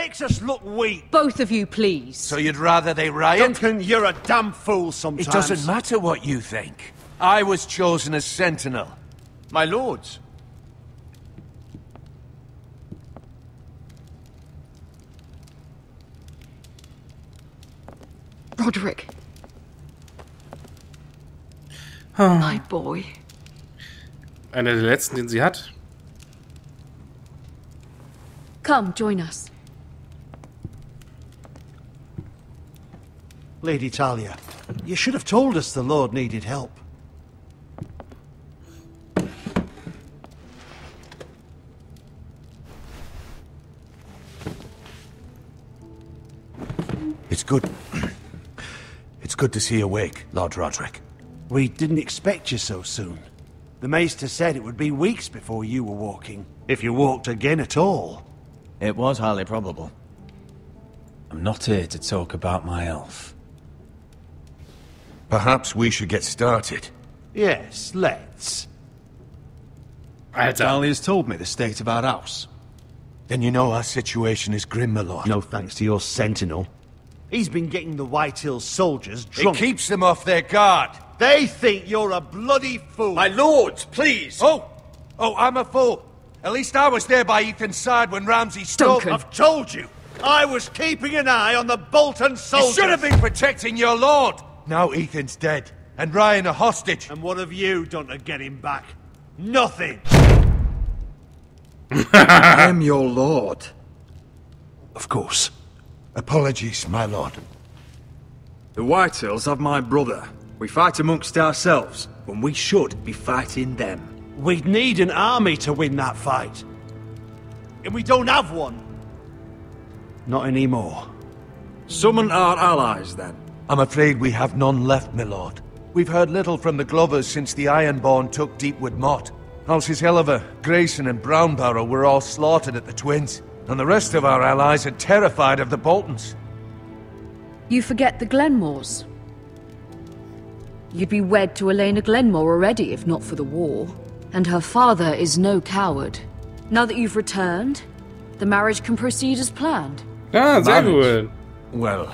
makes us look weak. Both of you, please. So you'd rather they riot? Duncan, you're a damn fool sometimes. It doesn't matter what you think. I was chosen as sentinel. My lords. Roderick. My boy. Einer der letzten, den sie hat. Come, join us. Lady Talia, you should have told us the Lord needed help. It's good. It's good to see you awake, Lord Roderick. We didn't expect you so soon. The Maester said it would be weeks before you were walking, if you walked again at all. It was highly probable. I'm not here to talk about my elf. Perhaps we should get started. Yes, let's. Alter. Talia's told me the state of our house. Then you know our situation is grim, my lord. No thanks to your sentinel. He's been getting the White Hills soldiers drunk. It keeps them off their guard. They think you're a bloody fool. My lords, please! Oh, I'm a fool. At least I was there by Ethan's side when Ramsay stole... Duncan. I've told you. I was keeping an eye on the Bolton soldiers. You should have been protecting your lord. Now Ethan's dead, and Ryan a hostage. And what have you done to get him back? Nothing. I am your lord. Of course. Apologies, my lord. The Whitehills have my brother. We fight amongst ourselves, when we should be fighting them. We'd need an army to win that fight. And we don't have one. Not anymore. Summon our allies, then. I'm afraid we have none left, my lord. We've heard little from the Glovers since the Ironborn took Deepwood Motte. Houses Helliver, Grayson and Brownbarrow were all slaughtered at the Twins, and the rest of our allies are terrified of the Boltons. You forget the Glenmores. You'd be wed to Elena Glenmore already if not for the war. And her father is no coward. Now that you've returned, the marriage can proceed as planned. Ja, sehr gut. Well,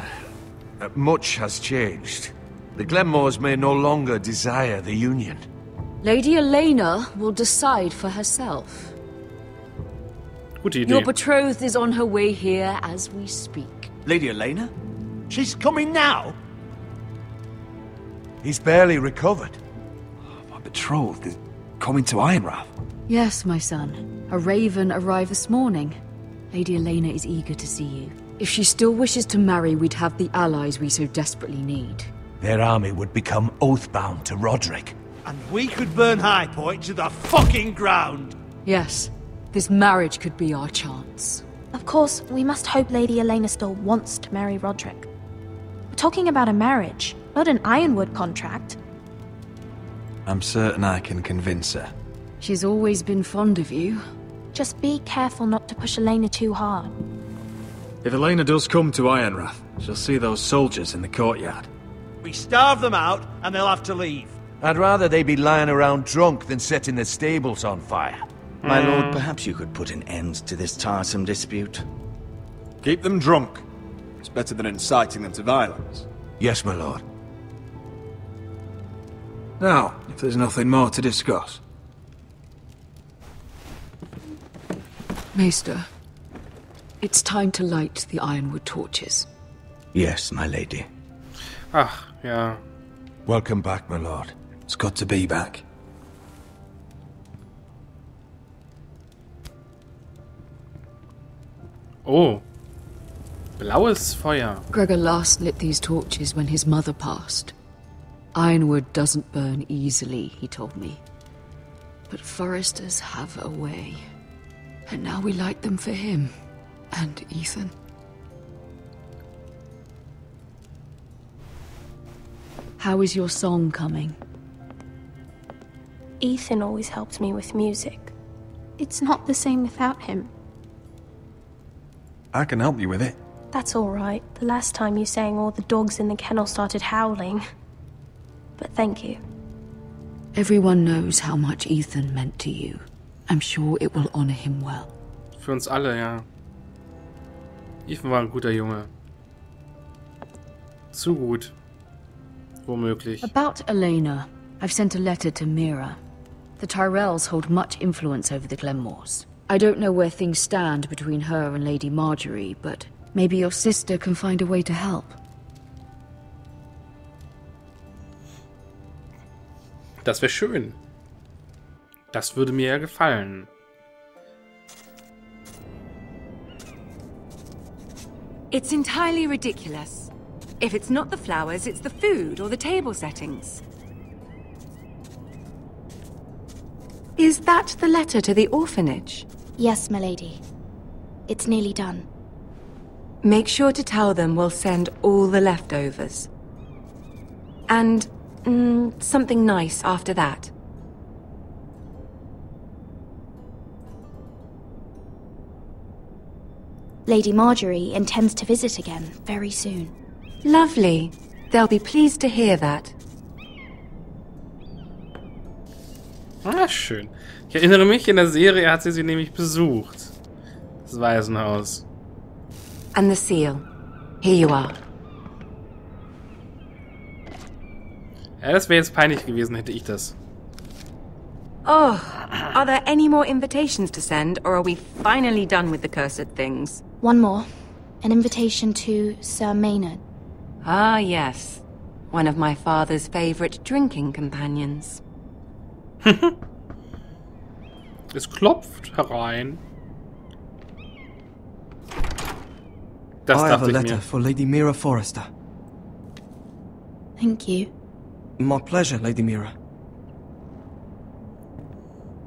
much has changed. The Glenmores may no longer desire the union. Lady Elena will decide for herself. Gute Idee. Your betrothed is on her way here as we speak. Lady Elena? She's coming now? He's barely recovered. My betrothed is coming to Ironrath. Yes, my son. A raven arrived this morning. Lady Elena is eager to see you. If she still wishes to marry, we'd have the allies we so desperately need. Their army would become oathbound to Roderick. And we could burn High Point to the fucking ground. Yes, this marriage could be our chance. Of course, we must hope Lady Elena still wants to marry Roderick. We're talking about a marriage, not an Ironwood contract. I'm certain I can convince her. She's always been fond of you. Just be careful not to push Elena too hard. If Elena does come to Ironrath, she'll see those soldiers in the courtyard. We starve them out, and they'll have to leave. I'd rather they be lying around drunk than setting the stables on fire. My lord, perhaps you could put an end to this tiresome dispute. Keep them drunk. It's better than inciting them to violence. Yes, my lord. Now, if there's nothing more to discuss. Maester, it's time to light the Ironwood torches. Yes, my lady. Ach, ja. Welcome back, my lord. It's good to be back. Oh. Blaues Feuer. Gregor last lit these torches when his mother passed. Ironwood doesn't burn easily, he told me. But foresters have a way. And now we light them for him. And Ethan. How is your song coming? Ethan always helped me with music. It's not the same without him. I can help you with it. That's all right. The last time you sang, all the dogs in the kennel started howling. But thank you. Everyone knows how much Ethan meant to you. I'm sure it will honor him well. Für uns alle, ja. Ethan war ein guter Junge. Zu gut. Womöglich. About Elena, I've sent a letter to Mira. The Tyrells hold much influence over the Glenmores. I don't know where things stand between her and Lady Marjorie, but maybe your sister can find a way to help. Das wäre schön. Das würde mir ja gefallen. It's entirely ridiculous. If it's not the flowers, it's the food or the table settings. Is that the letter to the orphanage? Yes, milady. It's nearly done. Make sure to tell them we'll send all the leftovers. And something nice after that. Lady Marjorie intends to visit again very soon. Lovely. They'll be pleased to hear that. Ah, schön. Ich erinnere mich, in der Serie hat sie nämlich besucht. Das Waisenhaus. And the seal. Here you are. Ja, das wäre jetzt peinlich gewesen, hätte ich das. Oh, are there any more invitations to send, or are we finally done with the cursed things? One more. An invitation to Sir Maynard. Ah, yes. One of my father's favorite drinking companions. Es klopft herein. Das I have a dachte ich letter mir. for Lady Mira Forrester. Thank you. My pleasure, Lady Mira.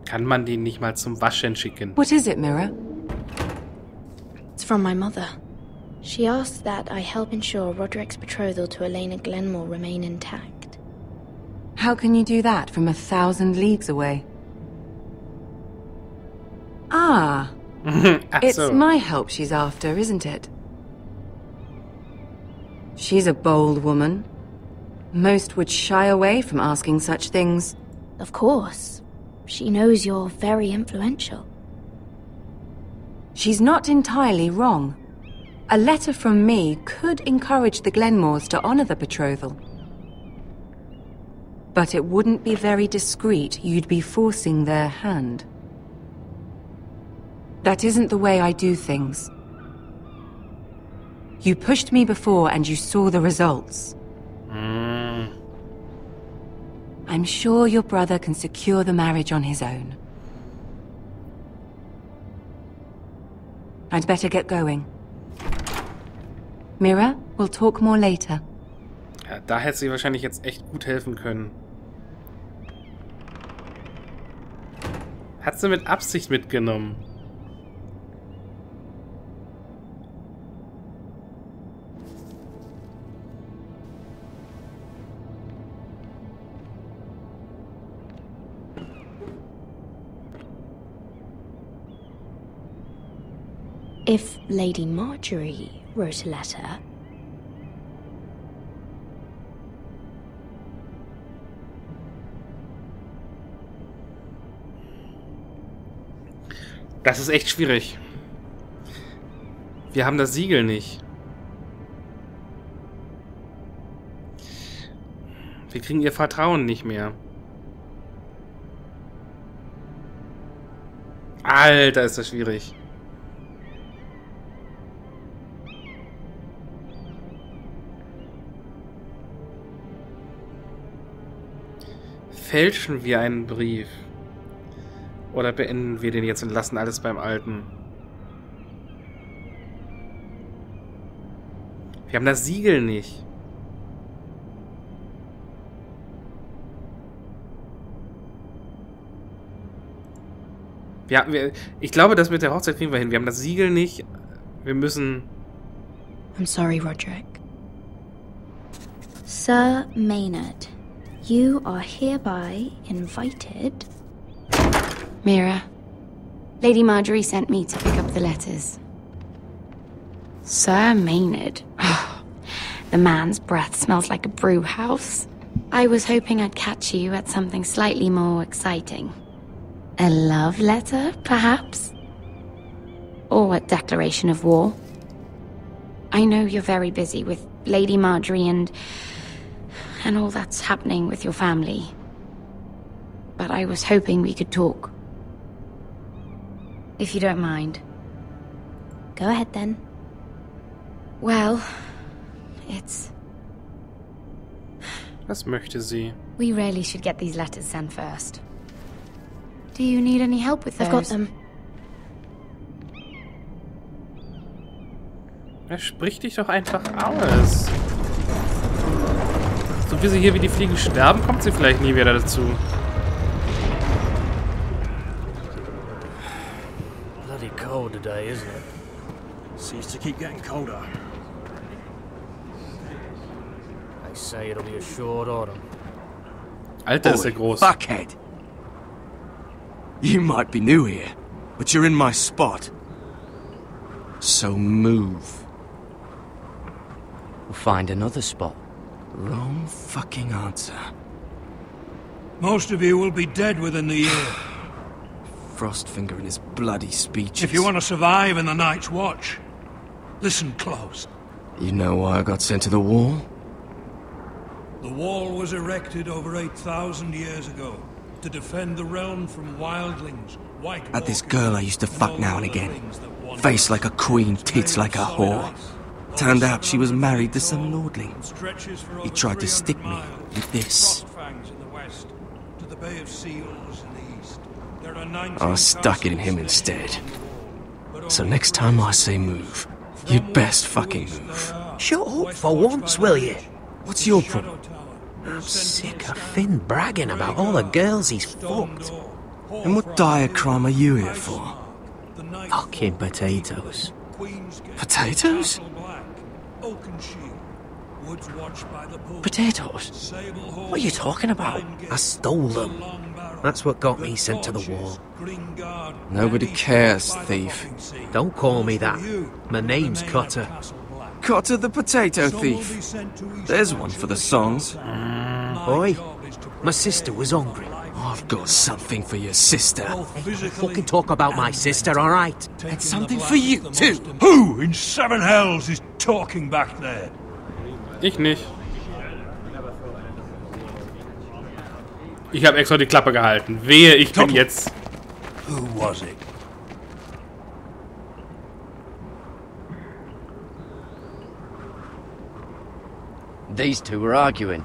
Kann man den nicht mal zum Waschen schicken? What is it, Mira? It's from my mother. She asks that I help ensure Roderick's betrothal to Elena Glenmore remain intact. How can you do that from 1,000 leagues away? Ah, Ach it's so. my help she's after, isn't it? She's a bold woman. Most would shy away from asking such things. Of course. She knows you're very influential. She's not entirely wrong. A letter from me could encourage the Glenmores to honor the betrothal. But it wouldn't be very discreet. You'd be forcing their hand. That isn't the way I do things. You pushed me before and you saw the results. I'm sure your brother can secure the marriage on his own. I'd better get going. Mira, we'll talk more later. Ja, da hätte sie wahrscheinlich jetzt echt gut helfen können. Hat sie mit Absicht mitgenommen. If Lady Marjorie wrote a letter... Das ist echt schwierig. Wir haben das Siegel nicht. Wir kriegen ihr Vertrauen nicht mehr. Alter, ist das schwierig. Fälschen wir einen Brief? Oder beenden wir den jetzt und lassen alles beim Alten? Wir haben das Siegel nicht. Ich glaube, das mit der Hochzeit kriegen wir hin. Wir haben das Siegel nicht. Wir müssen... I'm sorry, Roderick. Sir Maynard, you are hereby invited... Mira, Lady Marjorie sent me to pick up the letters. Sir Maynard. The man's breath smells like a brew house. I was hoping I'd catch you at something slightly more exciting. A love letter, perhaps? Or a declaration of war? I know you're very busy with Lady Marjorie and all that's happening with your family. But I was hoping we could talk. If you don't mind. Go ahead then. Well, it's... Was möchte sie? We really should get these letters sent first. Do you need any help with those? I've got them. Sprich dich doch einfach aus. So wie sie hier wie die Fliegen sterben, kommt sie vielleicht nie wieder dazu. Bloody cold today, isn't it? Seems to keep getting colder. They say it'll be a short autumn. Alter, ist er groß. Fuckhead. You might be new here, but you're in my spot. So move. We'll find another spot. Wrong fucking answer. Most of you will be dead within the year. Frostfinger and his bloody speeches. If you want to survive in the Night's Watch, listen close. You know why I got sent to the wall? The wall was erected over 8,000 years ago to defend the realm from wildlings, white At this girl I used to fuck now and again. Face like a queen, tits like a whore. Turned out she was married to some lordling. He tried to stick me with this. I stuck it in him instead. So next time I say move, you'd best fucking move. Shut up for once, will you? What's your problem? I'm sick of Finn bragging about all the girls he's fucked. And what dire crime are you here for? Fucking potatoes. Potatoes? Potatoes? What are you talking about? I stole them. That's what got me sent to the wall. Nobody cares, thief. Don't call me that. My name's Cutter. Cotter the potato thief. There's one for the songs. Boy, my sister was hungry. I've got something for your sister. Hey, don't fucking talk about my sister, alright? And something for you, too. Who in seven hells is talking back there? Ich nicht. Ich habe extra die Klappe gehalten. Wehe, ich bin jetzt... Who was it? These two were arguing.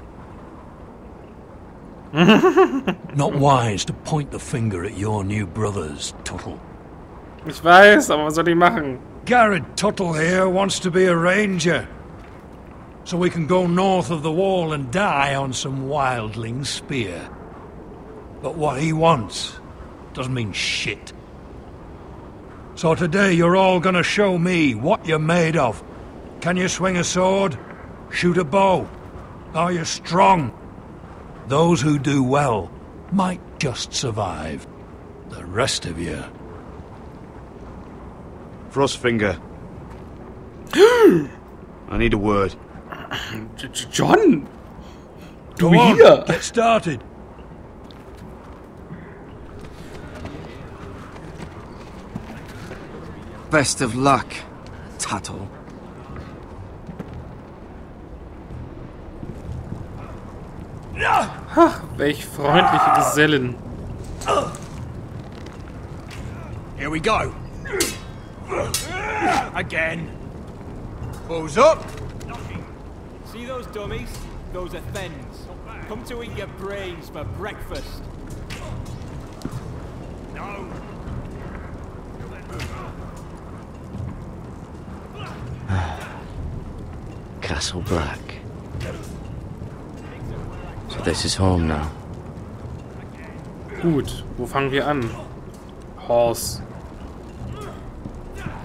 Not wise to point the finger at your new brothers, Tuttle. Ich weiß, aber was soll ich machen? Garrett Tuttle here wants to be a ranger. So we can go north of the wall and die on some wildling spear. But what he wants doesn't mean shit. So today you're all gonna show me what you're made of. Can you swing a sword? Shoot a bow? Are you strong? Those who do well might just survive. The rest of you... Frostfinger. I need a word. John! Go on, get started. Best of luck, Tuttle. Ach, welch freundliche Gesellen. Here we go. Again. Balls up. See those dummies? Those are Thens. Come to eat your brains for breakfast. No. Castle Black. So this is home now. Gut, wo fangen wir an? Horse.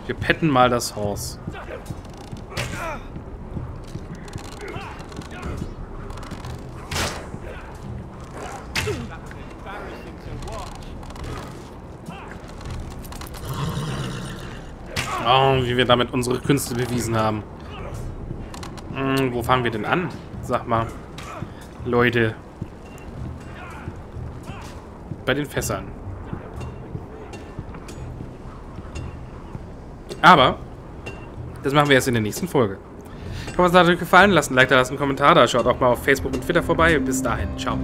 Wir petten mal das Horse. Oh, wie wir damit unsere Künste bewiesen haben. Wo fangen wir denn an? Sag mal. Leute. Bei den Fässern. Aber Das machen wir erst in der nächsten Folge. Ich hoffe, es hat euch gefallen. Lasst ein Like da, lasst einen Kommentar da. Schaut auch mal auf Facebook und Twitter vorbei. Bis dahin. Ciao.